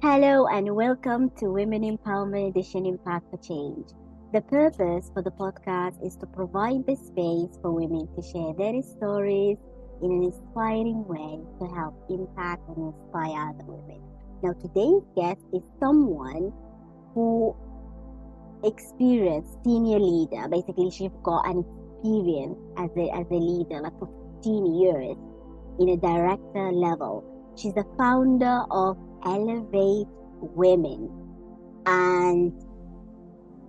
Hello and welcome to Women Empowerment Edition Impact for Change. The purpose for the podcast is to provide the space for women to share their stories in an inspiring way to help impact and inspire other women. Now, today's guest is someone who experienced senior leader. Basically, she's got an experience as a leader, like for 15 years in a director level. She's the founder of Elevate Women, and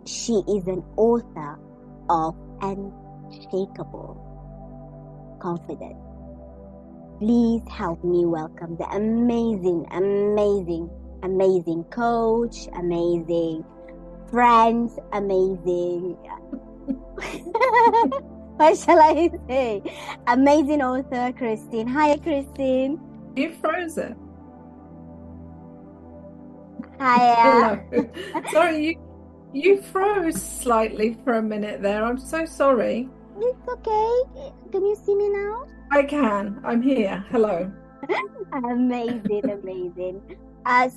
she is an author of Unshakeable Confidence. Please help me welcome the amazing coach, amazing friends, amazing what shall I say? Amazing author, Kirsteen. Hi, Kirsteen. You frozen. Hiya. Hello. Sorry, you froze slightly for a minute there. I'm so sorry. It's okay. Can you see me now? I can. I'm here. Hello. Amazing.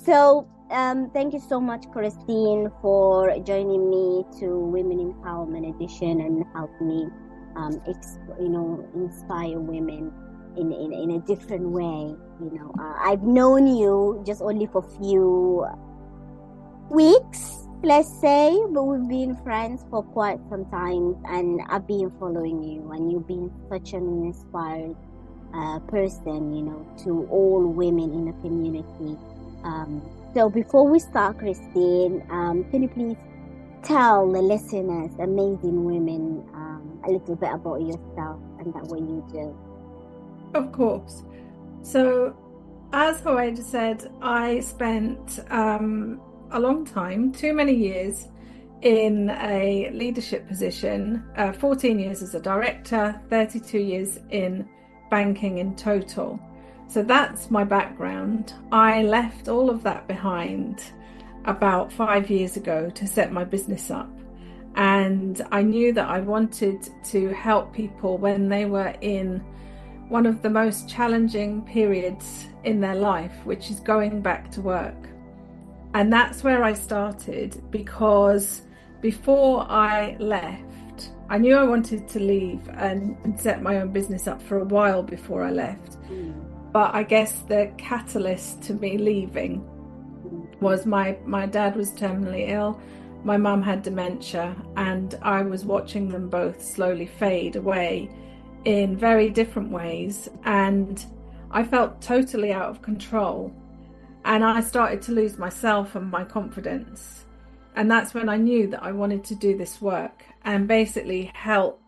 So thank you so much, Kirsteen, for joining me to Women Empowerment Edition and help me, inspire women in a different way. I've known you just only for a few weeks, let's say, but we've been friends for quite some time, and I've been following you, and you've been such an inspired person, to all women in the community. So before we start, Kirsteen, can you please tell the listeners, amazing women, a little bit about yourself and that what you do? Of course. So, as Hoed said, I spent a long time, too many years, in a leadership position, 14 years as a director, 32 years in banking in total. So that's my background. I left all of that behind about 5 years ago to set my business up. And I knew that I wanted to help people when they were in one of the most challenging periods in their life, which is going back to work. And that's where I started, because before I left, I knew I wanted to leave and set my own business up for a while before I left. But I guess the catalyst to me leaving was my dad was terminally ill, my mum had dementia, and I was watching them both slowly fade away in very different ways, and I felt totally out of control, and I started to lose myself and my confidence. And that's when I knew that I wanted to do this work and basically help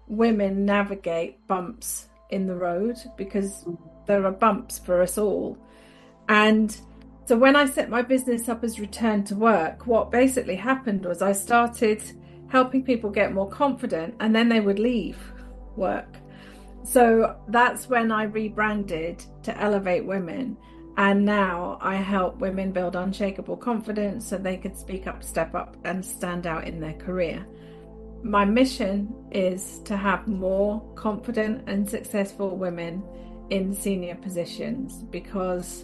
women navigate bumps in the road, because there are bumps for us all. And so when I set my business up as Return to Work, what basically happened was I started helping people get more confident, and then they would leave work. So that's when I rebranded to Elevate Women, and now I help women build unshakable confidence so they can speak up, step up, and stand out in their career. My mission is to have more confident and successful women in senior positions, because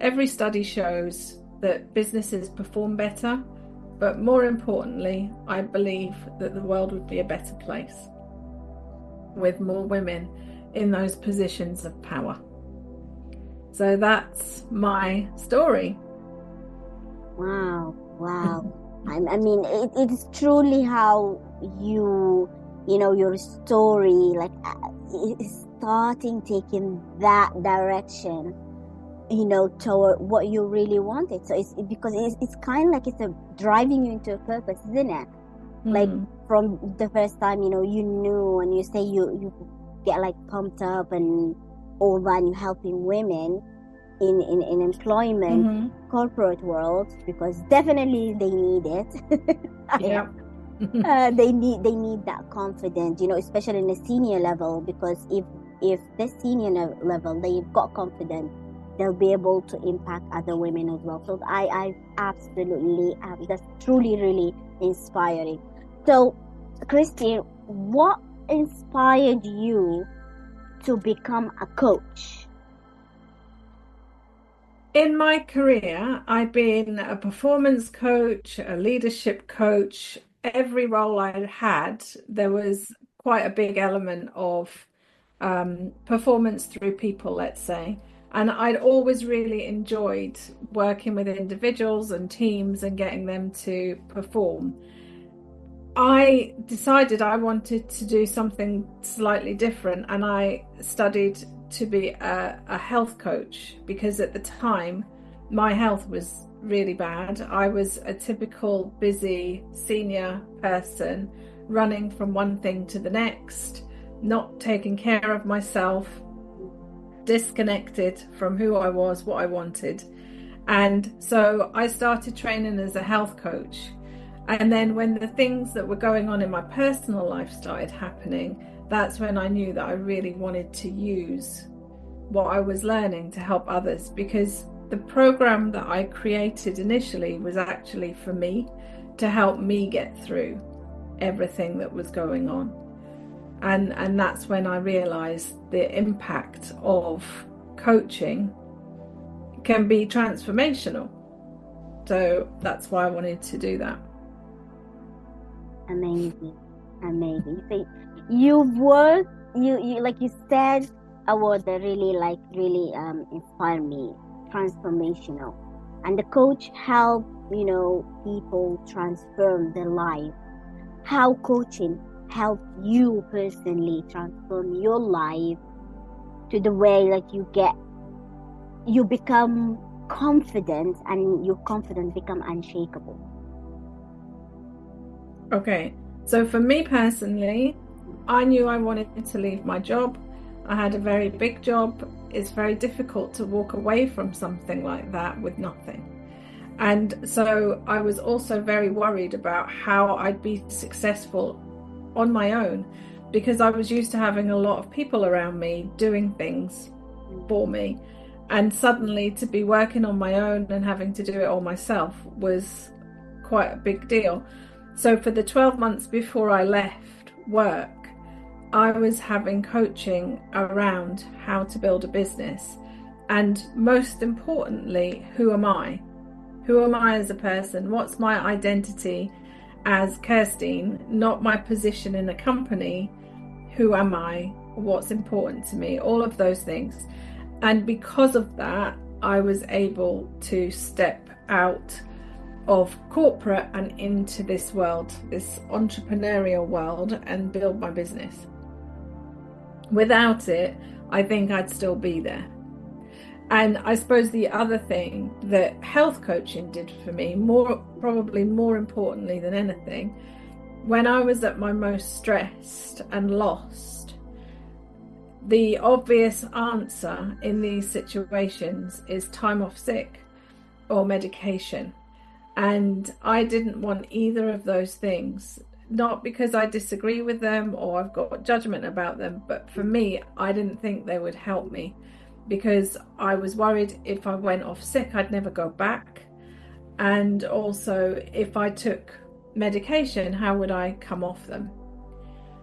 every study shows that businesses perform better, but more importantly, I believe that the world would be a better place with more women in those positions of power. So that's my story. Wow. I mean, it is truly how your story, like, is starting taking that direction, toward what you really wanted. So it's because it's kind of like it's driving you into a purpose, isn't it? Like from the first time, you knew, and you say you get like pumped up and all that, and you're helping women in employment, corporate world, because definitely they need it. Yeah. They need that confidence, especially in a senior level, because if the senior level they've got confidence, they'll be able to impact other women as well. So I absolutely that's truly really inspiring. So, Kirsteen, what inspired you to become a coach? In my career, I've been a performance coach, a leadership coach. Every role I had, there was quite a big element of performance through people, let's say. And I'd always really enjoyed working with individuals and teams and getting them to perform. I decided I wanted to do something slightly different, and I studied to be a health coach because at the time my health was really bad. I was a typical busy senior person running from one thing to the next, not taking care of myself, disconnected from who I was, what I wanted. And so I started training as a health coach. And then when the things that were going on in my personal life started happening, that's when I knew that I really wanted to use what I was learning to help others, because the program that I created initially was actually for me, to help me get through everything that was going on. And that's when I realized the impact of coaching can be transformational. So that's why I wanted to do that. Amazing. So you've worked, you like you said a word that really inspired me, transformational. And the coach helped, people transform their life. How coaching helped you personally transform your life to the way that you become confident, and your confidence become unshakable? Okay, so for me personally, I knew I wanted to leave my job. I had a very big job. It's very difficult to walk away from something like that with nothing. And so I was also very worried about how I'd be successful on my own, because I was used to having a lot of people around me doing things for me. And suddenly to be working on my own and having to do it all myself was quite a big deal. So for the 12 months before I left work, I was having coaching around how to build a business. And most importantly, who am I? Who am I as a person? What's my identity as Kirsteen? Not my position in a company. Who am I? What's important to me? All of those things. And because of that, I was able to step out of corporate and into this world, this entrepreneurial world, and build my business. Without it, I think I'd still be there. And I suppose the other thing that health coaching did for me, probably more importantly than anything, when I was at my most stressed and lost, the obvious answer in these situations is time off sick or medication. And I didn't want either of those things, not because I disagree with them or I've got judgment about them, but for me, I didn't think they would help me, because I was worried if I went off sick, I'd never go back. And also, if I took medication, how would I come off them?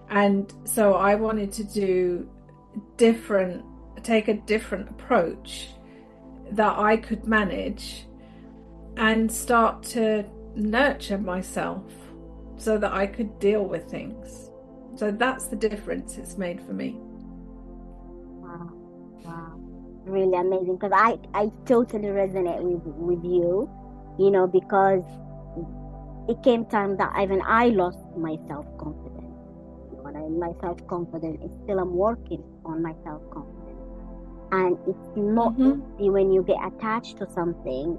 And so I wanted to take a different approach that I could manage and start to nurture myself so that I could deal with things. So that's the difference it's made for me. Wow. Really amazing, because I totally resonate with you, because it came time that even I lost my self-confidence. My self-confidence is still, I'm working on my self-confidence. And it's not easy when you get attached to something,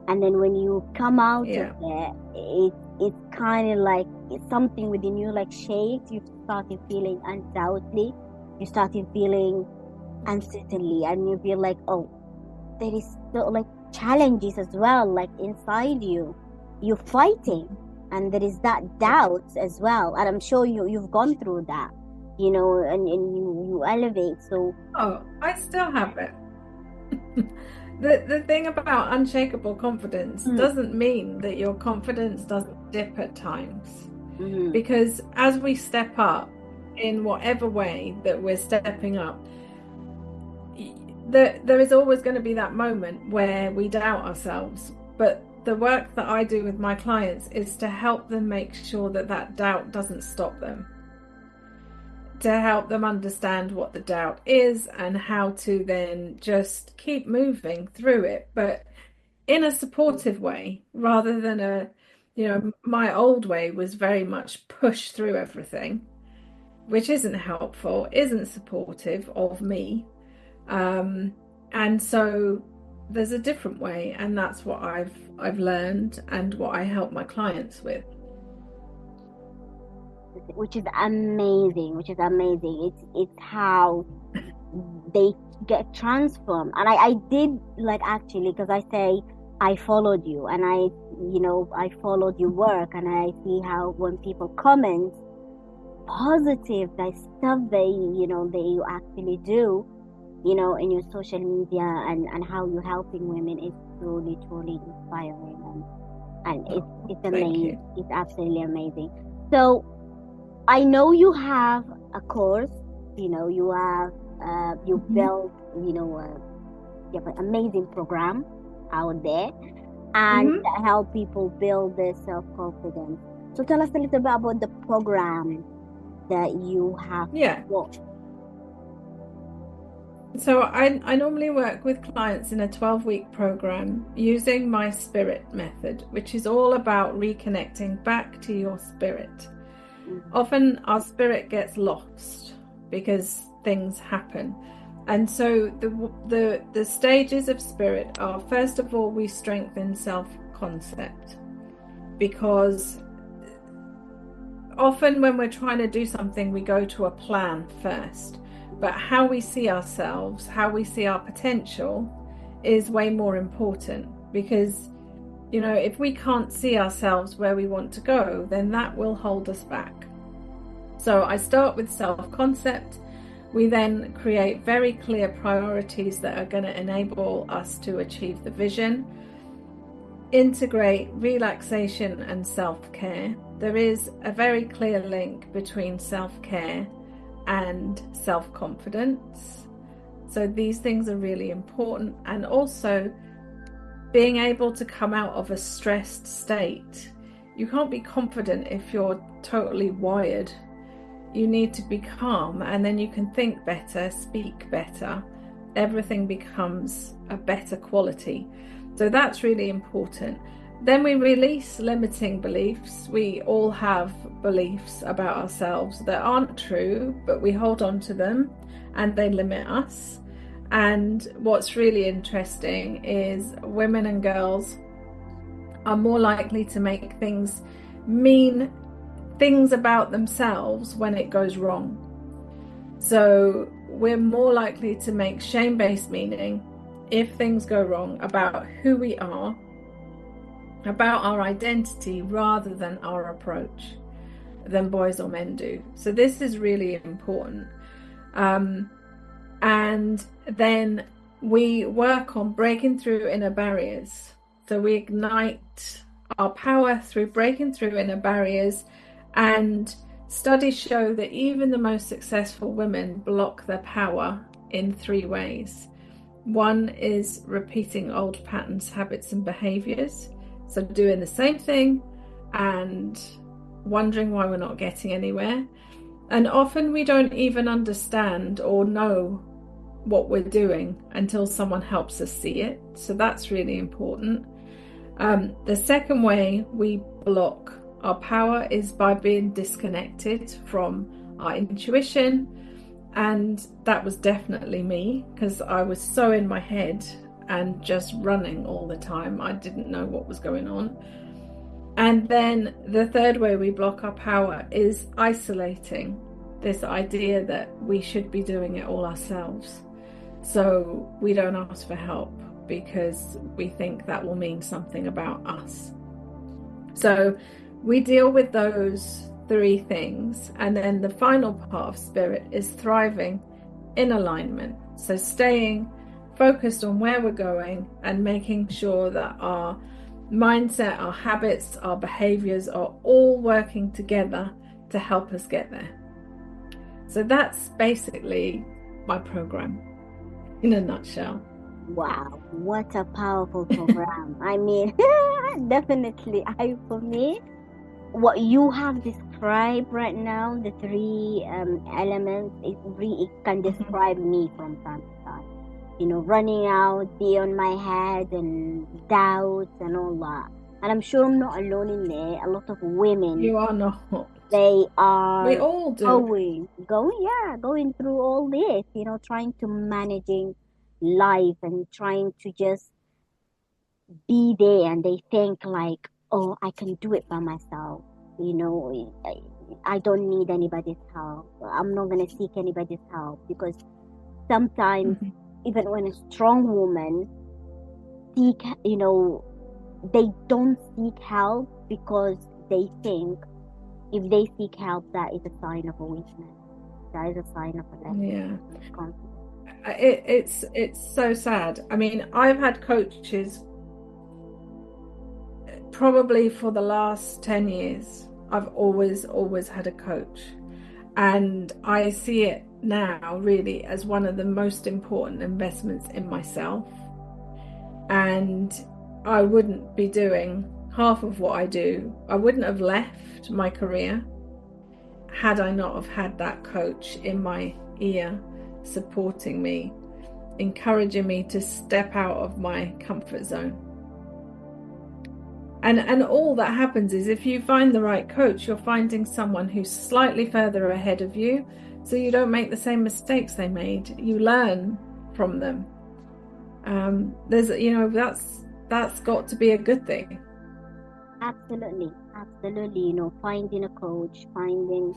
and then when you come out of it, it's kind of like something within you like shakes. You started feeling undoubtedly, you started feeling uncertainly, and you feel like, oh, there is still like challenges as well, like inside you're fighting, and there is that doubt as well. And I'm sure you've gone through that, and you elevate. So I still have it. The thing about unshakable confidence doesn't mean that your confidence doesn't dip at times, because as we step up in whatever way that we're stepping up, there is always going to be that moment where we doubt ourselves, but the work that I do with my clients is to help them make sure that that doubt doesn't stop them, to help them understand what the doubt is and how to then just keep moving through it, but in a supportive way, rather than my old way was very much push through everything, which isn't helpful, isn't supportive of me. And so there's a different way, and that's what I've learned and what I help my clients with. Which is amazing. It's how they get transformed. And I did, like, actually, because I say I followed you, and I followed your work, and I see how when people comment positive, like stuff they actually do, in your social media, and how you're helping women is truly, truly inspiring, and it's amazing. It's absolutely amazing. So I know you have a course, you have you built, you have an amazing program out there, and help people build their self-confidence. So tell us a little bit about the program that you have. So I normally work with clients in a 12-week program using my spirit method, which is all about reconnecting back to your spirit. Often our spirit gets lost because things happen. And so the stages of spirit are, first of all, we strengthen self-concept, because often when we're trying to do something, we go to a plan first. But how we see ourselves, how we see our potential is way more important, because, if we can't see ourselves where we want to go, then that will hold us back. So I start with self-concept. We then create very clear priorities that are going to enable us to achieve the vision. Integrate relaxation and self-care. There is a very clear link between self-care and self-confidence. So these things are really important. And also being able to come out of a stressed state. You can't be confident if you're totally wired. You need to be calm, and then you can think better, speak better. Everything becomes a better quality. So that's really important. Then we release limiting beliefs. We all have beliefs about ourselves that aren't true, but we hold on to them and they limit us. And what's really interesting is women and girls are more likely to make things mean things about themselves when it goes wrong. So we're more likely to make shame-based meaning if things go wrong about who we are, about our identity, rather than our approach, than boys or men do. So this is really important. And then we work on breaking through inner barriers. So we ignite our power through breaking through inner barriers. And studies show that even the most successful women block their power in 3 ways. One is repeating old patterns, habits, and behaviors. So doing the same thing and wondering why we're not getting anywhere. And often we don't even understand or know what we're doing until someone helps us see it. So that's really important. The second way we block our power is by being disconnected from our intuition. And that was definitely me, because I was so in my head and just running all the time. I didn't know what was going on. And then the third way we block our power is isolating, this idea that we should be doing it all ourselves. So we don't ask for help because we think that will mean something about us. So we deal with those 3 things. And then the final part of spirit is thriving in alignment. So staying focused on where we're going and making sure that our mindset, our habits, our behaviors are all working together to help us get there. So that's basically my program. in a nutshell. Wow, what a powerful program. I mean, definitely, for me, what you have described right now, the three elements, it can describe me from time to time. You know, running out beyond my head and doubts and all that. And I'm sure I'm not alone in there. A lot of women, You are not. they are We all do. going through all this, you know, trying to managing life and trying to just be there, and they think like, oh, I can do it by myself. You know, I don't need anybody's help. I'm not going to seek anybody's help, because sometimes even when a strong woman seek, you know, they don't seek help because they think if they seek help, that is a sign of a weakness. That is a sign of a lack of confidence. It's so sad. I mean, I've had coaches probably for the last 10 years. I've always had a coach, and I see it now really as one of the most important investments in myself. And I wouldn't be doing half of what I do. I wouldn't have left my career had I not have had that coach in my ear, supporting me, encouraging me to step out of my comfort zone. And all that happens is, if you find the right coach, you're finding someone who's slightly further ahead of you, so you don't make the same mistakes they made. You learn from them. There's, you know, that's got to be a good thing. Absolutely. You know, finding a coach, finding,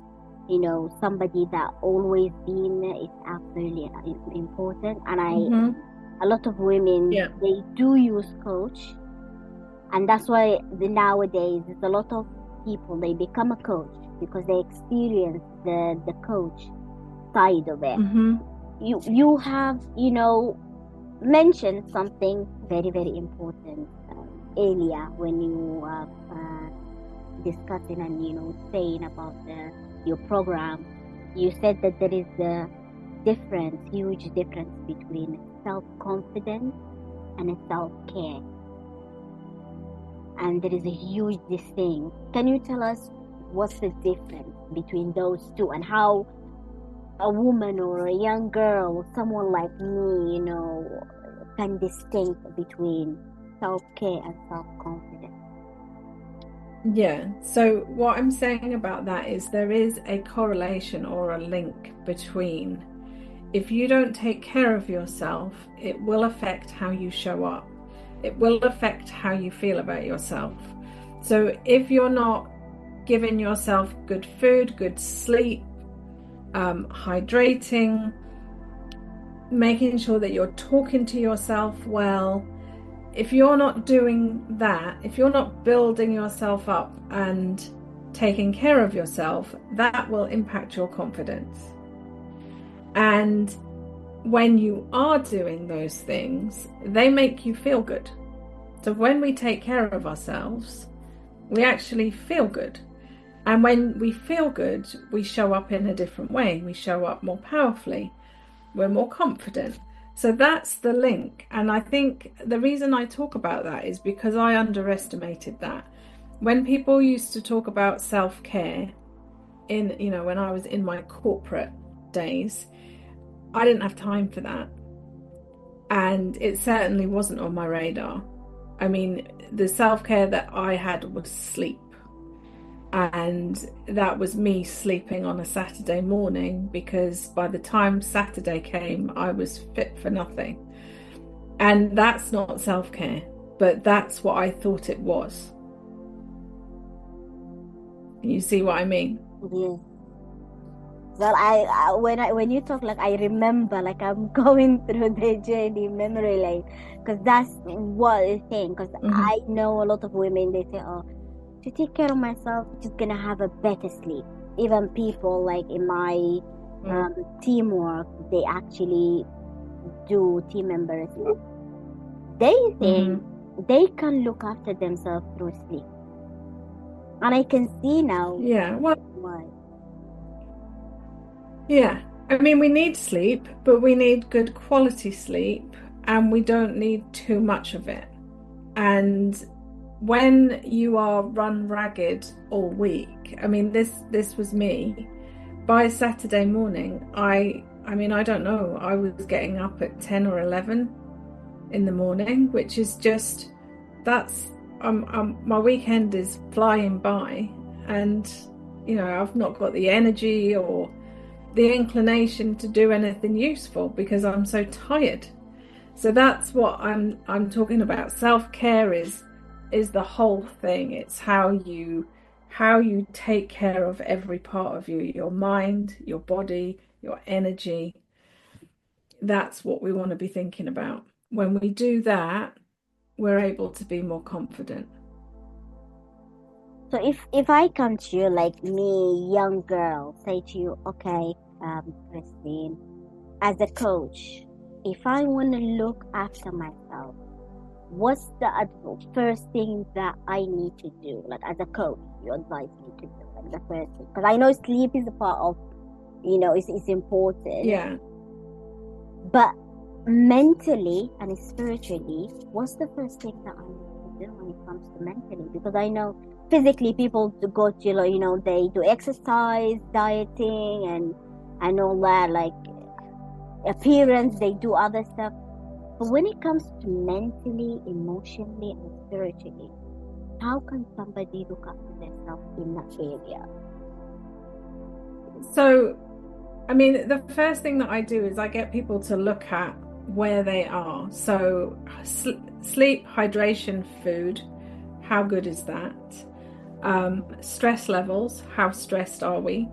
you know, somebody that always been there is absolutely important. And a lot of women, they do use coach. And that's why nowadays there's a lot of people, they become a coach because they experience the coach side of it. You have, you know, mentioned something very, very important earlier when you were discussing and, you know, saying about your program. You said that there is a huge difference between self-confidence and a self-care. And there is a huge distinction. Can you tell us what's the difference between those two, and how a woman or a young girl, someone like me, you know, can distinguish between self-care and self-confidence? Yeah, so what I'm saying about that is there is a correlation or a link between, if you don't take care of yourself, it will affect how you show up. It will affect how you feel about yourself. So if you're not giving yourself good food, good sleep, hydrating, making sure that you're talking to yourself well, if you're not doing that, if you're not building yourself up and taking care of yourself, that will impact your confidence. And when you are doing those things, they make you feel good. So when we take care of ourselves, we actually feel good. And when we feel good, we show up in a different way. We show up more powerfully. We're more confident. So that's the link. And I think the reason I talk about that is because I underestimated that. When people used to talk about self-care in, you know, when I was in my corporate days, I didn't have time for that. And it certainly wasn't on my radar. I mean, the self-care that I had was sleep. And that was me sleeping on a Saturday morning, because by the time Saturday came, I was fit for nothing. And that's not self-care, but that's what I thought it was. You see what I mean? Yeah. Well, when you talk, like, I remember, like, I'm going through the journey memory lane, because that's what I think. Because I know a lot of women, they say, oh, to take care of myself, just gonna have a better sleep. Even people like in my teamwork, they actually do team members. They think they can look after themselves through sleep, and I can see now. Yeah. Well. Why? Yeah. I mean, we need sleep, but we need good quality sleep, and we don't need too much of it. And when you are run ragged all week, I mean, this was me. By Saturday morning, I mean, I don't know, I was getting up at 10 or 11 in the morning, which is just, that's, my weekend is flying by, and, you know, I've not got the energy or the inclination to do anything useful because I'm so tired. So that's what I'm talking about. Self-care is the whole thing. It's how you take care of every part of you, your mind, your body, your energy. That's what we want to be thinking about. When we do that, we're able to be more confident. So if I come to you, like me, young girl, say to you, okay, Kirsteen, as a coach, if I want to look after myself, what's the first thing that I need to do? Like, as a coach, you advise me to do, like, the first thing, because I know sleep is a part of, you know, it's important. Yeah. But mentally and spiritually, what's the first thing that I need to do when it comes to mentally? Because I know physically people go to, you know, they do exercise, dieting, and all that, like appearance, they do other stuff. But when it comes to mentally, emotionally, and spiritually, how can somebody look after themselves in that area? So, I mean, the first thing that I do is I get people to look at where they are. So, sleep, hydration, food, how good is that? Stress levels, how stressed are we?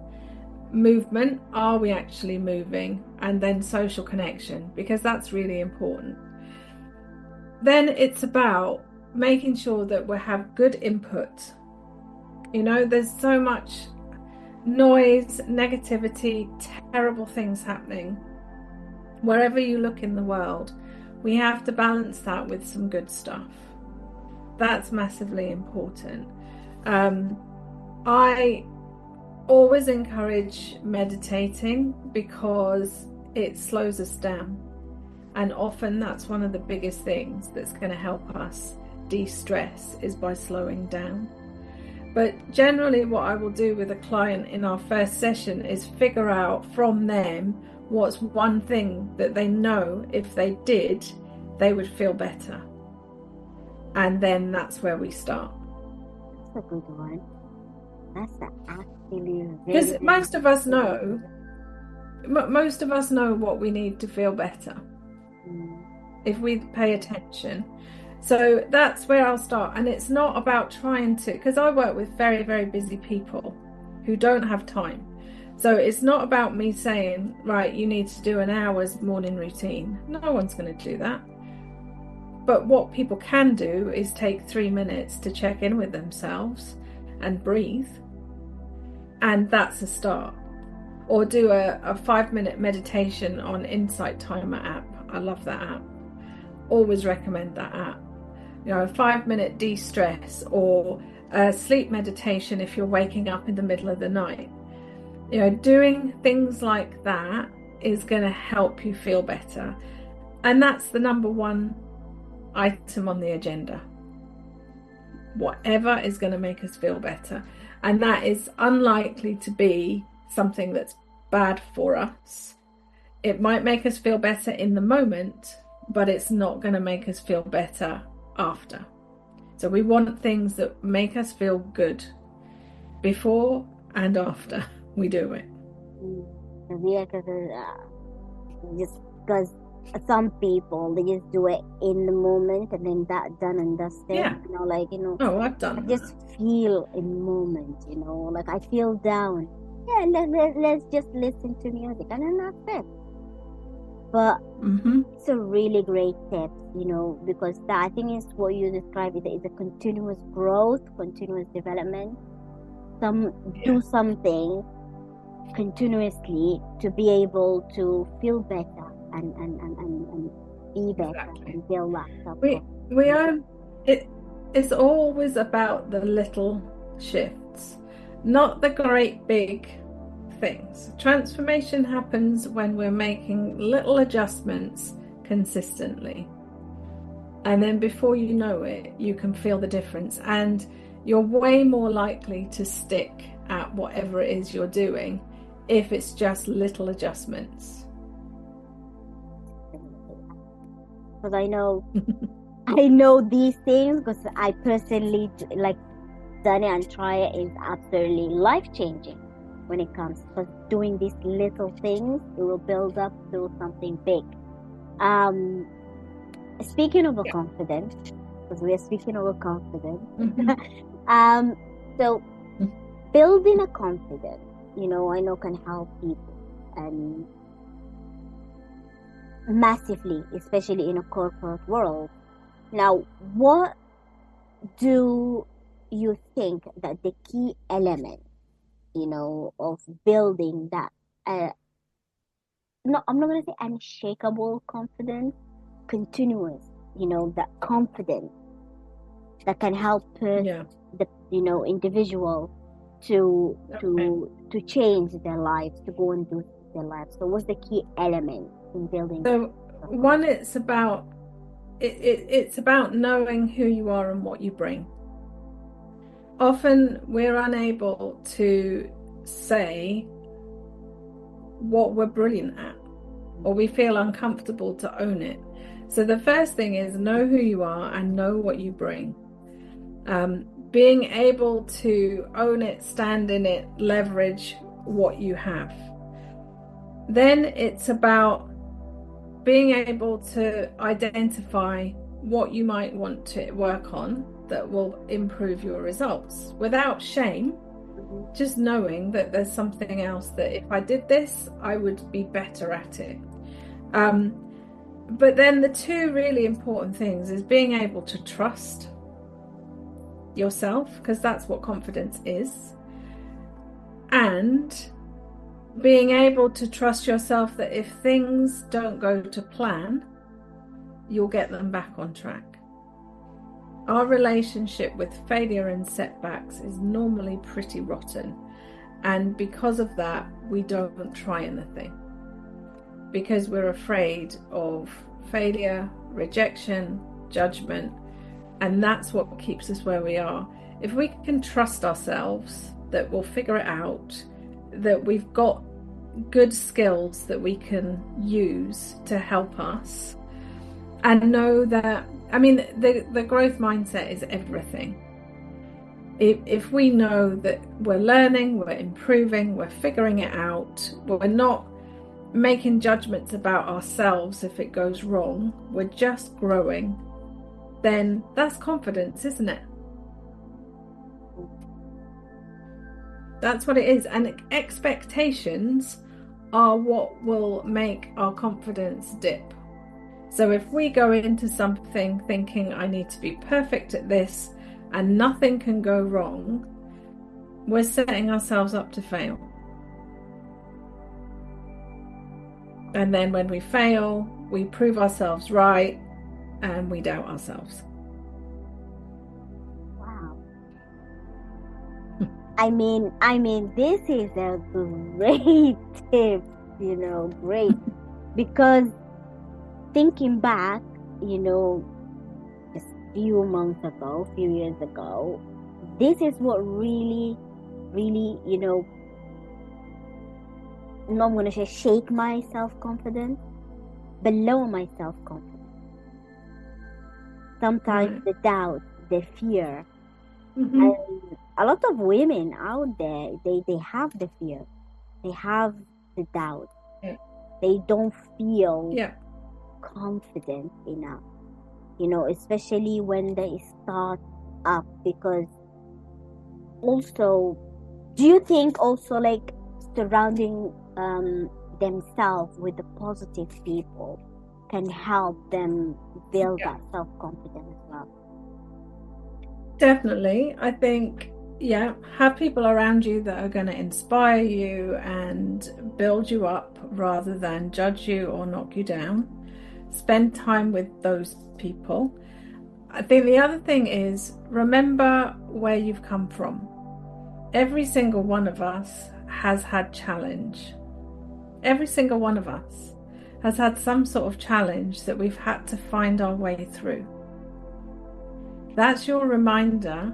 Movement, are we actually moving? And then social connection, because that's really important. Then it's about making sure that we have good input. You know, there's so much noise, negativity, terrible things happening. Wherever you look in the world, we have to balance that with some good stuff. That's massively important. I always encourage meditating because it slows us down, and often that's one of the biggest things that's going to help us de-stress, is by slowing down. But generally what I will do with a client in our first session is figure out from them what's one thing that they know if they did, they would feel better. And then that's where we start. That's a good one. That's actually very, because most of us know what we need to feel better if we pay attention. So that's where I'll start. And it's not about trying to, because I work with very, very busy people who don't have time. So it's not about me saying, right, you need to do an hour's morning routine. No one's going to do that. But what people can do is take 3 minutes to check in with themselves and breathe. And that's a start. Or do a 5-minute meditation on Insight Timer app. I love that app. Always recommend that app. You know, a 5-minute de-stress, or a sleep meditation if you're waking up in the middle of the night. You know, doing things like that is going to help you feel better. And that's the number one item on the agenda. Whatever is going to make us feel better. And that is unlikely to be something that's bad for us. It might make us feel better in the moment, but it's not going to make us feel better after. So we want things that make us feel good before and after we do it. Yeah, just because some people, they just do it in the moment and then that done and dusted. Yeah. You know, like, you know, oh, I've done I just feel in the moment, you know, like I feel down. Yeah, let's just listen to music, and then that's it. But it's a really great tip, you know, because that, I think, is what you describe it is a continuous growth, continuous development. Do something continuously to be able to feel better and be better. Exactly. And build that. It's always about the little shifts, not the great big things. Transformation happens when we're making little adjustments consistently. And then before you know it, you can feel the difference. And you're way more likely to stick at whatever it is you're doing if it's just little adjustments. Because I know these things, because I personally, like, done it and try it, is absolutely life-changing when it comes to doing these little things. It will build up to something big. Speaking of confidence, because we are speaking of confidence, so building a confidence, I know can help people and massively, especially in a corporate world. Now, what do you think that the key element, of building that, no, I'm not going to say unshakable confidence, continuous, that confidence that can help the individual to change their lives, to go and do their lives. So what's the key element in building? So one, it's about knowing who you are and what you bring. Often we're unable to say what we're brilliant at, or we feel uncomfortable to own it. So the first thing is know who you are and know what you bring. Being able to own it, stand in it, leverage what you have. Then it's about being able to identify what you might want to work on that will improve your results without shame, just knowing that there's something else that if I did this, I would be better at it. But then the two really important things is being able to trust yourself, because that's what confidence is, and being able to trust yourself that if things don't go to plan, you'll get them back on track. Our relationship with failure and setbacks is normally pretty rotten, and because of that, we don't try anything, because we're afraid of failure, rejection, judgment, and that's what keeps us where we are. If we can trust ourselves that we'll figure it out, that we've got good skills that we can use to help us, and know that, the growth mindset is everything. If we know that we're learning, we're improving, we're figuring it out, we're not making judgments about ourselves if it goes wrong, we're just growing, then that's confidence, isn't it? That's what it is. And expectations are what will make our confidence dip. So if we go into something thinking I need to be perfect at this and nothing can go wrong, we're setting ourselves up to fail. And then when we fail, we prove ourselves right and we doubt ourselves. Wow. I mean, this is a great tip, great. Because thinking back, just a few months ago, a few years ago, this is what really, really, not going to say shake my self-confidence, but lower my self-confidence. Sometimes the doubt, the fear. And a lot of women out there, they have the fear. They have the doubt. Yeah. They don't feel confident enough, especially when they start up. Because also, do you think also like surrounding themselves with the positive people can help them build that self-confidence as well? Definitely. I think, have people around you that are going to inspire you and build you up rather than judge you or knock you down. Spend time with those people. I think the other thing is, remember where you've come from. Every single one of us has had challenge. Every single one of us has had some sort of challenge that we've had to find our way through. That's your reminder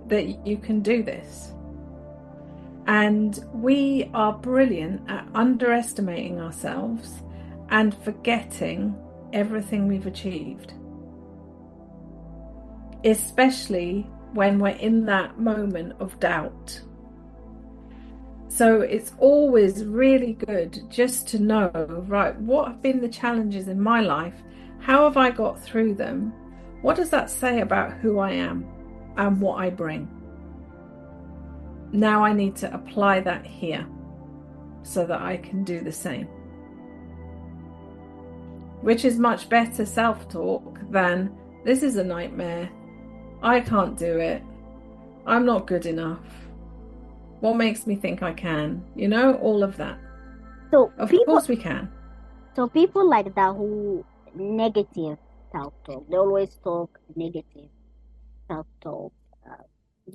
that you can do this. And we are brilliant at underestimating ourselves and forgetting everything we've achieved, especially when we're in that moment of doubt. So it's always really good just to know, right, what have been the challenges in my life? How have I got through them? What does that say about who I am and what I bring? Now I need to apply that here so that I can do the same. Which is much better self-talk than, this is a nightmare, I can't do it, I'm not good enough, what makes me think I can? You know, all of that. So of course we can. So people like that who negative self-talk, they always talk negative self-talk.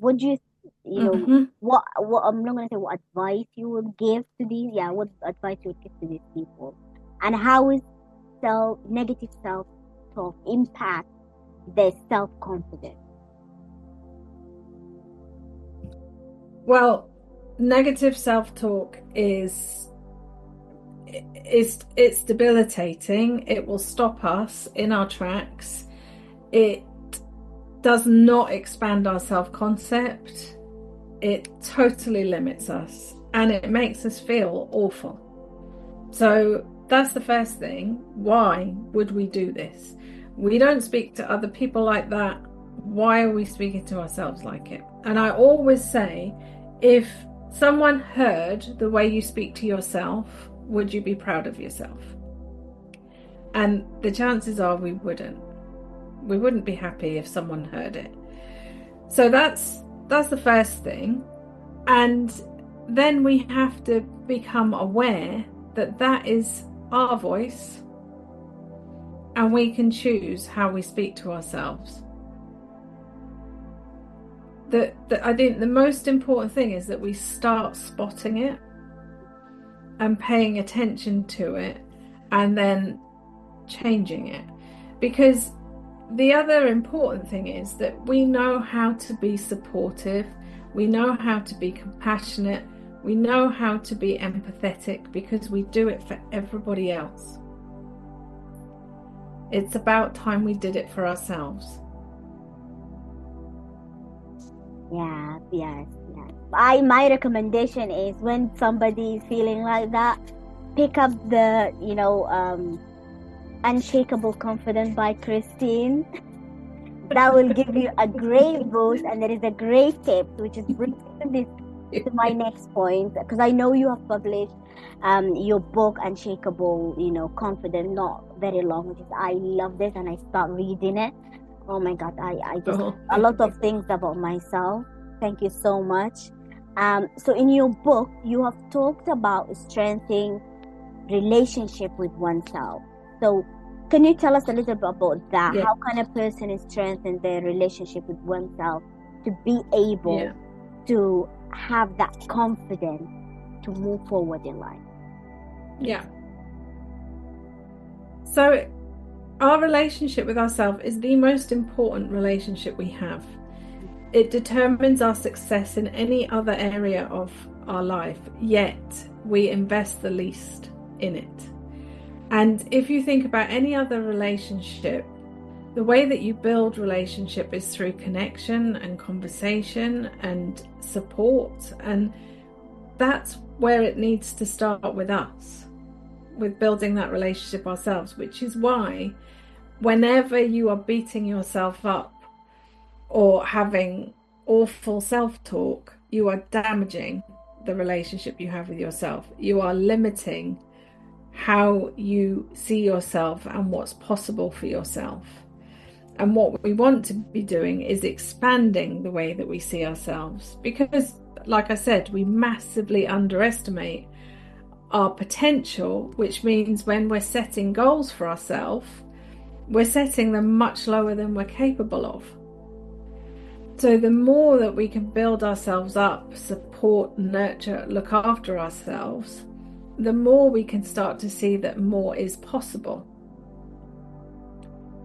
Would you know, what I'm not going to say what advice you would give to these, what advice you would give to these people? And how is negative self-talk impact their self-confidence? Well, negative self-talk it's debilitating. It will stop us in our tracks. It does not expand our self-concept. It totally limits us and it makes us feel awful. So that's the first thing. Why would we do this? We don't speak to other people like that. Why are we speaking to ourselves like it? And I always say, if someone heard the way you speak to yourself, would you be proud of yourself? And the chances are we wouldn't. We wouldn't be happy if someone heard it. So that's the first thing. And then we have to become aware that that is our voice and we can choose how we speak to ourselves. I think the most important thing is that we start spotting it and paying attention to it and then changing it. Because the other important thing is that we know how to be supportive, we know how to be compassionate, we know how to be empathetic because we do it for everybody else. It's about time we did it for ourselves. Yes. My recommendation is when somebody is feeling like that, pick up the Unshakeable Confidence by Kirsteen. That will give you a great boost, and there is a great tip which is bringing this to my next point, because I know you have published your book Unshakeable Confidence not very long, which is, I love this and I start reading it. Oh my God, I just a lot of things about myself. Thank you so much. So in your book, you have talked about strengthening relationship with oneself. So can you tell us a little bit about that? Yeah. How can a person strengthen their relationship with oneself to be able to have that confidence to move forward in life? Yeah. So our relationship with ourselves is the most important relationship we have. It determines our success in any other area of our life, yet we invest the least in it. And if you think about any other relationship, the way that you build relationship is through connection and conversation and support. And that's where it needs to start with us, with building that relationship ourselves, which is why whenever you are beating yourself up or having awful self-talk, you are damaging the relationship you have with yourself. You are limiting how you see yourself and what's possible for yourself. And what we want to be doing is expanding the way that we see ourselves, because, like I said, we massively underestimate our potential, which means when we're setting goals for ourselves, we're setting them much lower than we're capable of. So the more that we can build ourselves up, support, nurture, look after ourselves, the more we can start to see that more is possible.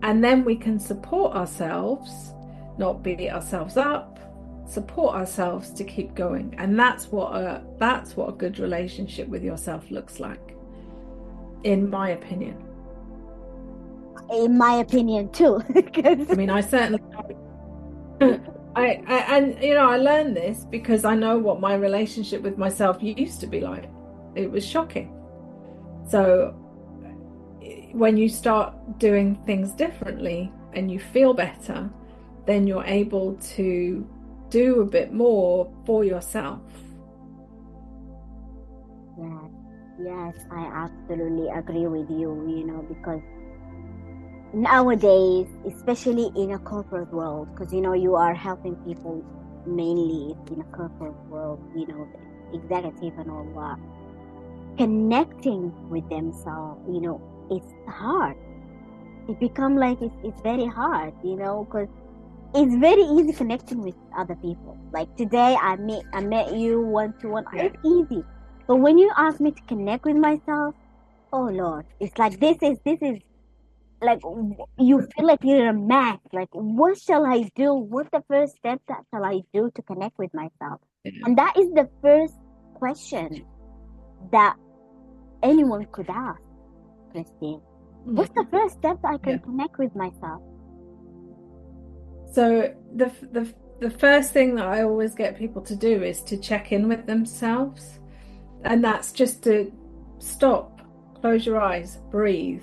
And then we can support ourselves, not beat ourselves up, support ourselves to keep going. And that's what a good relationship with yourself looks like, in my opinion. In my opinion too. I mean, I certainly I learned this because I know what my relationship with myself used to be like. It was shocking. So when you start doing things differently and you feel better, then you're able to do a bit more for yourself. Yes, I absolutely agree with you, because nowadays, especially in a corporate world, because you are helping people mainly in a corporate world, the executive and all that, connecting with themselves, it's hard. It become like it's very hard, because it's very easy connecting with other people. Like today, I met you one-to-one. It's easy, but when you ask me to connect with myself, oh Lord, it's like this is like you feel like you're a mess. Like, what shall I do? What's the first step that shall I do to connect with myself? And that is the first question that anyone could ask, Kirsteen. What's the first step that I can connect with myself? So the first thing that I always get people to do is to check in with themselves, and that's just to stop, close your eyes, breathe,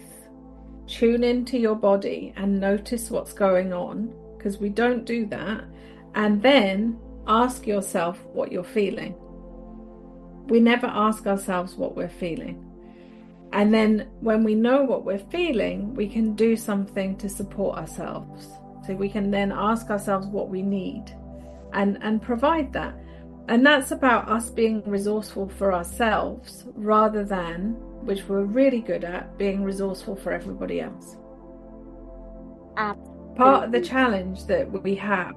tune into your body and notice what's going on, because we don't do that, and then ask yourself what you're feeling. We never ask ourselves what we're feeling. And then when we know what we're feeling, we can do something to support ourselves. So we can then ask ourselves what we need and provide that. And that's about us being resourceful for ourselves rather than, which we're really good at, being resourceful for everybody else. Part of the challenge that we have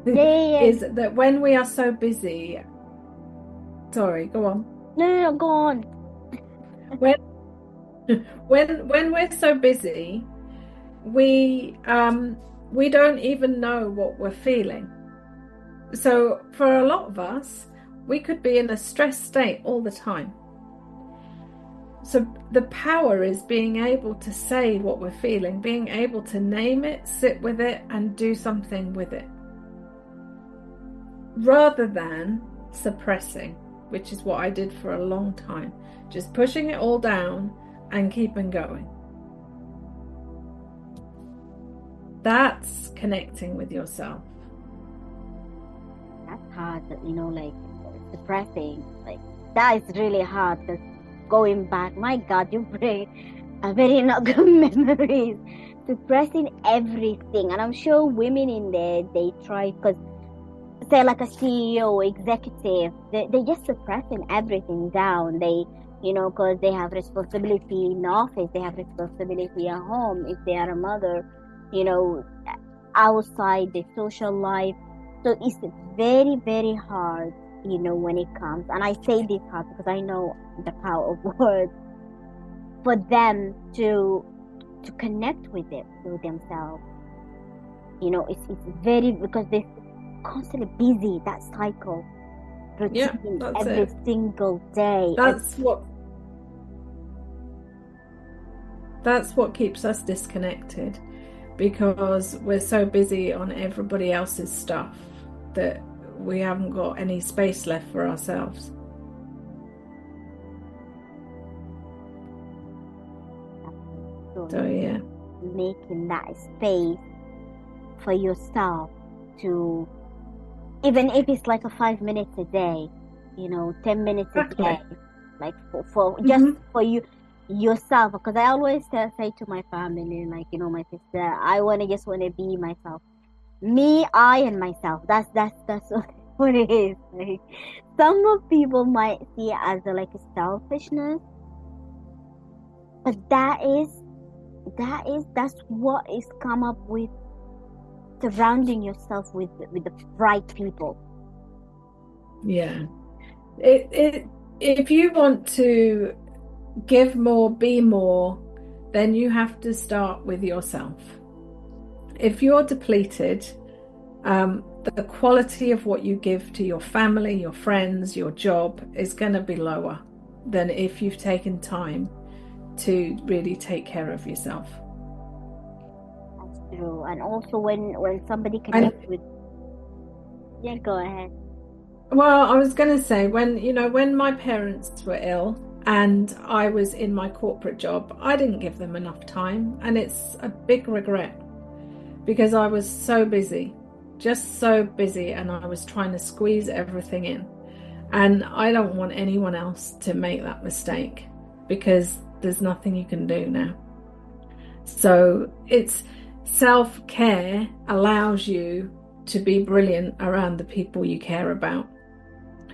is that when we are so busy... Sorry, go on. No, go on. When we're so busy, we don't even know what we're feeling. So for a lot of us, we could be in a stressed state all the time. So the power is being able to say what we're feeling, being able to name it, sit with it, and do something with it, rather than suppressing, which is what I did for a long time, just pushing it all down and keeping going. That's connecting with yourself. That's hard, like suppressing. Like that is really hard, because going back, my God, you bring a very not good memories. Suppressing everything, and I'm sure women in there, they try, because say like a CEO, executive, they just suppressing everything down. They, because they have responsibility in the office, they have responsibility at home, if they are a mother, outside the social life. So it's very, very hard, when it comes, and I say this hard because I know the power of words, for them to connect with it, with themselves. It's very, because they're constantly busy, that cycle, routine, every single day. That's what keeps us disconnected, because we're so busy on everybody else's stuff that we haven't got any space left for ourselves. So yeah, making that space for yourself, to, even if it's like a 5 minutes a day, 10 minutes a day, like for just for yourself. Because I always say to my family, like, my sister, I just want to be myself, me, I, and myself. That's what it is. Like, some of people might see it as a selfishness, but that's what is come up with surrounding yourself with the right people. Yeah. If you want to give more, be more, then you have to start with yourself. If you're depleted, the quality of what you give to your family, your friends, your job is going to be lower than if you've taken time to really take care of yourself. That's true. And also when somebody connects with... Yeah, go ahead. Well, I was going to say, when my parents were ill and I was in my corporate job, I didn't give them enough time, and it's a big regret because I was so busy, just so busy, and I was trying to squeeze everything in. And I don't want anyone else to make that mistake because there's nothing you can do now. So it's self-care allows you to be brilliant around the people you care about,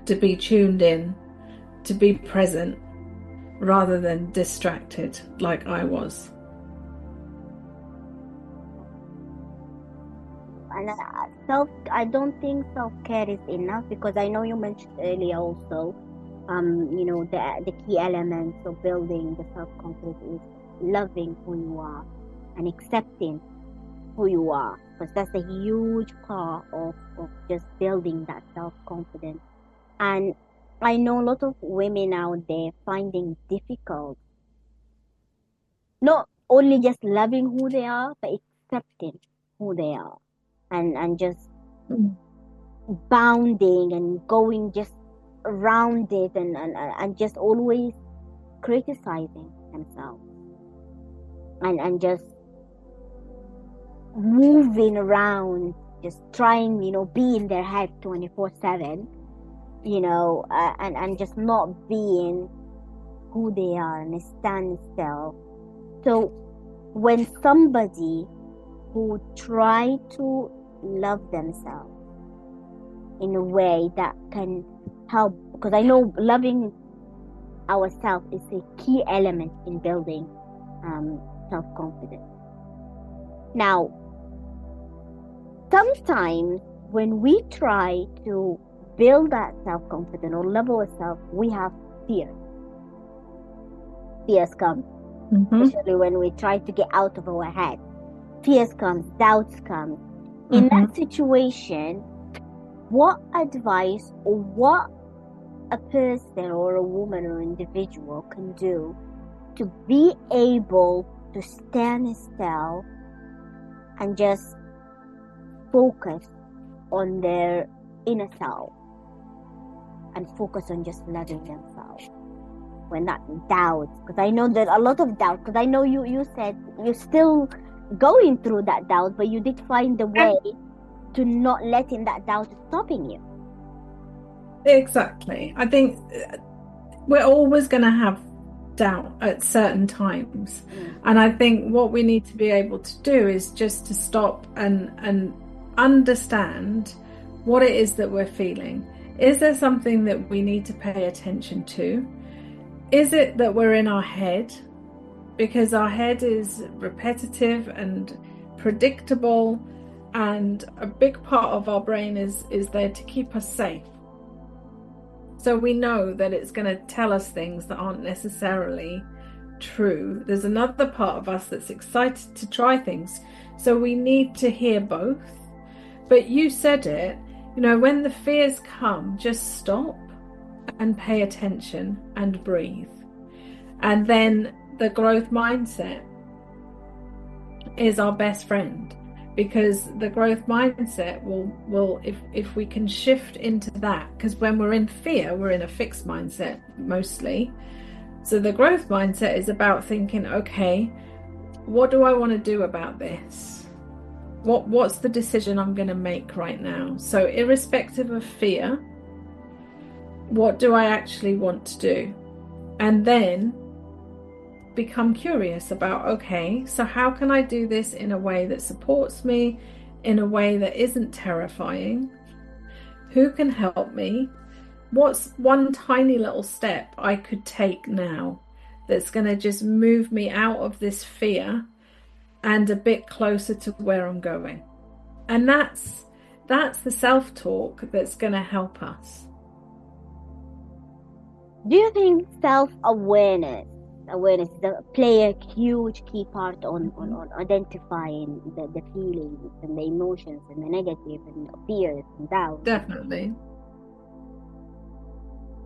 to be tuned in, to be present rather than distracted like I was. And I don't think self-care is enough, because I know you mentioned earlier also, the key elements of building the self-confidence is loving who you are and accepting who you are, because that's a huge part of just building that self-confidence. And I know a lot of women out there finding difficult not only just loving who they are, but accepting who they are, and just bounding and going just around it, and just always criticizing themselves, and just moving around, just trying, be in their head 24/7, and just not being who they are and stand still. So when somebody who try to love themselves in a way that can help, because I know loving ourselves is a key element in building self-confidence. Now, sometimes when we try to build that self-confidence or love ourselves, we have fear. Fears come, especially when we try to get out of our head. Fears come, doubts come. In that situation, what advice or what a person or a woman or individual can do to be able to stand still and just focus on their inner self and focus on just loving themselves when that doubt, because I know that a lot of doubt, because I know you said you're still going through that doubt, but you did find a way to not letting that doubt stopping you. Exactly. I think we're always going to have doubt at certain times, and I think what we need to be able to do is just to stop and understand what it is that we're feeling. Is there something that we need to pay attention to? Is it that we're in our head? Because our head is repetitive and predictable, and a big part of our brain is there to keep us safe. So we know that it's going to tell us things that aren't necessarily true. There's another part of us that's excited to try things. So we need to hear both. But you said it, when the fears come, just stop and pay attention and breathe. And then the growth mindset is our best friend, because the growth mindset will if we can shift into that, because when we're in fear, we're in a fixed mindset mostly. So the growth mindset is about thinking, okay, what do I want to do about this? What's the decision I'm going to make right now? So irrespective of fear, what do I actually want to do? And then become curious about, okay, so how can I do this in a way that supports me, in a way that isn't terrifying? Who can help me? What's one tiny little step I could take now that's going to just move me out of this fear and a bit closer to where I'm going? And that's the self-talk that's going to help us. Do you think self-awareness play a huge key part on identifying the feelings and the emotions and the negative and the fears and doubts? Definitely.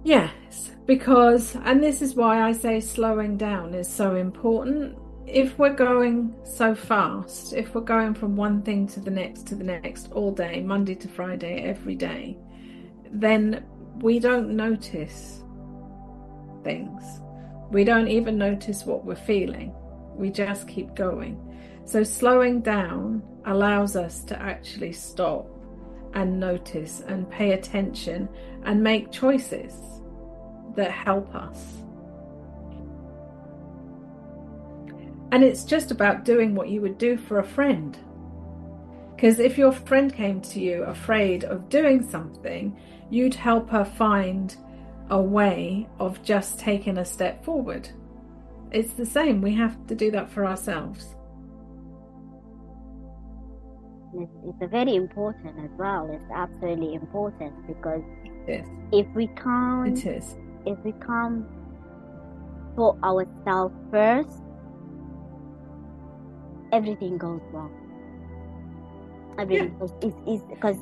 Yes, because, and this is why I say slowing down is so important. If we're going so fast, if we're going from one thing to the next all day, Monday to Friday, every day, then we don't notice things. We don't even notice what we're feeling. We just keep going. So slowing down allows us to actually stop and notice and pay attention and make choices that help us. And it's just about doing what you would do for a friend. Because if your friend came to you afraid of doing something, you'd help her find a way of just taking a step forward. It's the same. We have to do that for ourselves. It's very important as well. It's absolutely important, because Yes. if we can't put ourselves first, everything goes wrong. Everything is because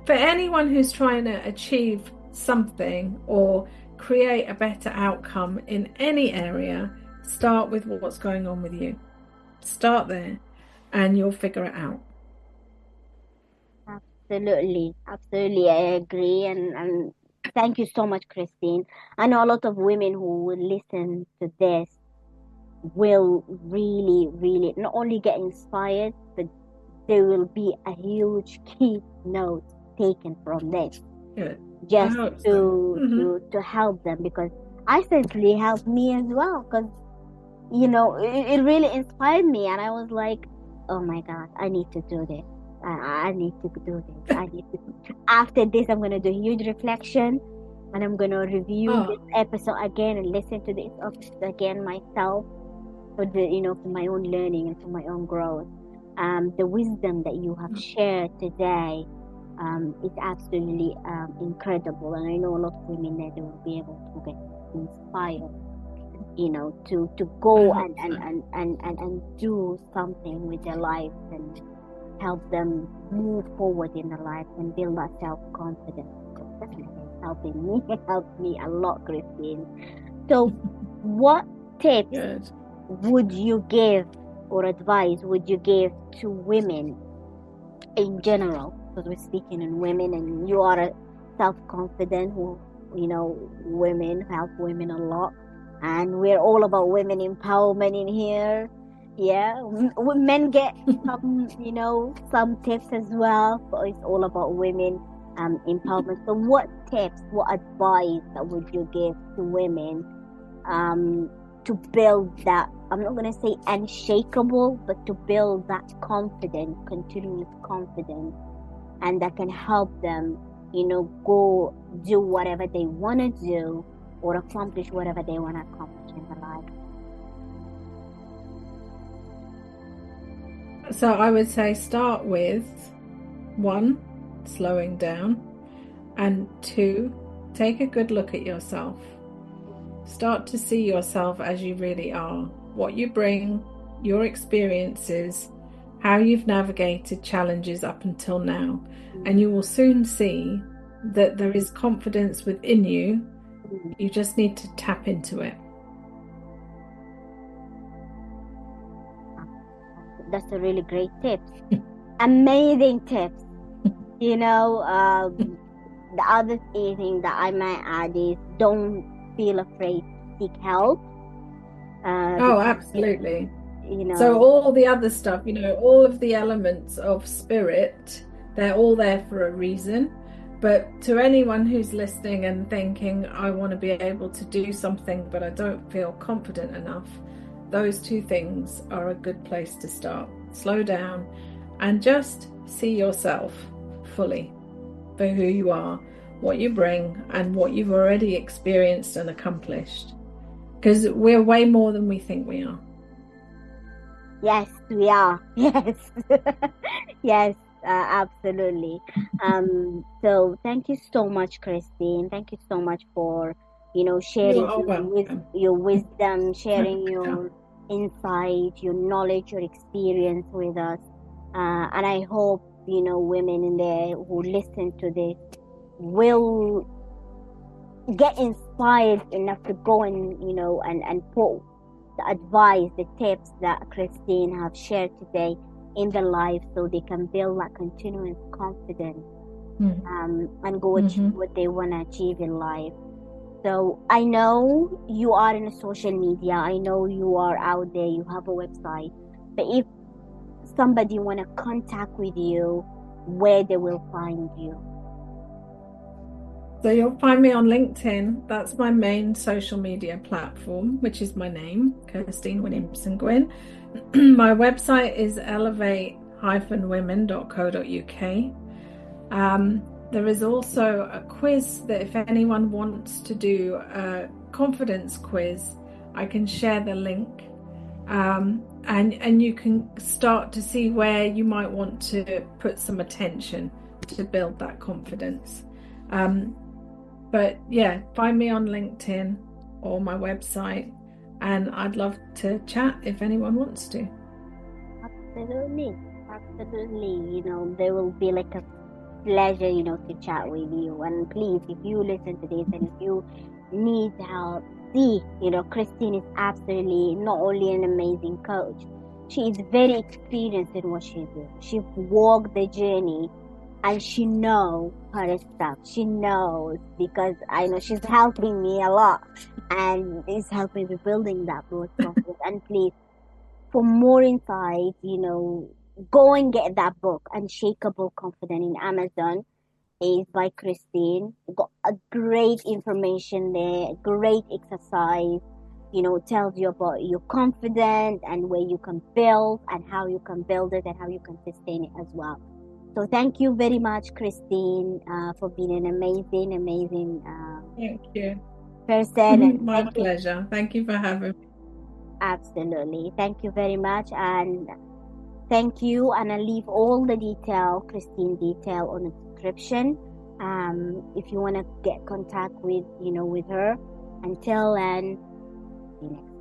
for anyone who's trying to achieve something or create a better outcome in any area, start with what's going on with you. Start there and you'll figure it out. Absolutely, I agree, and thank you so much, Kirsteen. I know a lot of women who will listen to this will really, really not only get inspired, but there will be a huge key note taken from this. Good. Just to help them, because I certainly helped me as well, because it really inspired me, and I was like, oh my God, I need to do this. I need to do this. After this, I'm going to do a huge reflection, and I'm going to review this episode again and listen to this episode again myself for for my own learning and for my own growth. The wisdom that you have shared today is absolutely incredible, and I know a lot of women there, they will be able to get inspired, to go and do something with their lives and help them move forward in their life and build that self-confidence. Definitely helped me a lot, Kirsteen. So what tips would you give or advice would you give to women in general? Because we're speaking in women, and you are a self-confident women help women a lot, and we're all about women empowerment in here. Yeah, men get some tips as well, but it's all about women empowerment. So what tips, what advice that would you give to women to build that, I'm not going to say unshakable, but to build that continuous confidence, and that can help them go do whatever they want to do or accomplish whatever they want to accomplish in their life? So I would say start with 1, slowing down, and 2, take a good look at yourself. Start to see yourself as you really are, what you bring, your experiences, how you've navigated challenges up until now, and you will soon see that there is confidence within you. You just need to tap into it. That's a really great tip. Amazing tips. The other thing that I might add is don't feel afraid to seek help. Absolutely. So all the other stuff, all of the elements of spirit, they're all there for a reason. But to anyone who's listening and thinking, I want to be able to do something, but I don't feel confident enough, those 2 things are a good place to start. Slow down and just see yourself fully for who you are, what you bring, and what you've already experienced and accomplished. Because we're way more than we think we are. Yes, we are. Yes. Yes, absolutely. So thank you so much, Kirsteen. Thank you so much for, You sharing are welcome. your wisdom, My sharing pleasure. your insight, your knowledge, your experience with us. And I hope, women in there who listen to this will get inspired enough to go and, and put the advice, the tips that Kirsteen have shared today in their life so they can build that continuous confidence and go achieve Mm-hmm. what they want to achieve in life. So I know you are in social media. I know you are out there. You have a website. But if somebody want to contact with you, where they will find you? So you'll find me on LinkedIn. That's my main social media platform, which is my name, Kirsteen Williamson-Guinn. My website is elevate-women.co.uk. There is also a quiz that if anyone wants to do a confidence quiz, I can share the link. And you can start to see where you might want to put some attention to build that confidence. But yeah, find me on LinkedIn or my website, and I'd love to chat if anyone wants to. Absolutely. Absolutely. There will be like a pleasure, to chat with you. And please, if you listen to this and if you need help, see, Kirsteen is absolutely not only an amazing coach, she is very experienced in what she does. She walked the journey and she knows her stuff. She knows because I know she's helping me a lot and is helping me building that growth confidence. And please, for more insight, go and get that book, Unshakable Confidence, in Amazon. Is by Kirsteen. Got a great information there, great exercise, tells you about your confidence and where you can build and how you can build it and how you can sustain it as well. So thank you very much, Kirsteen, for being an amazing Thank you. person. And My thank you. pleasure. Thank you for having me. Absolutely. Thank you very much. And thank you. And I'll leave all the Kirsteen detail on the description. If you want to get contact with, with her. Until then, see you next.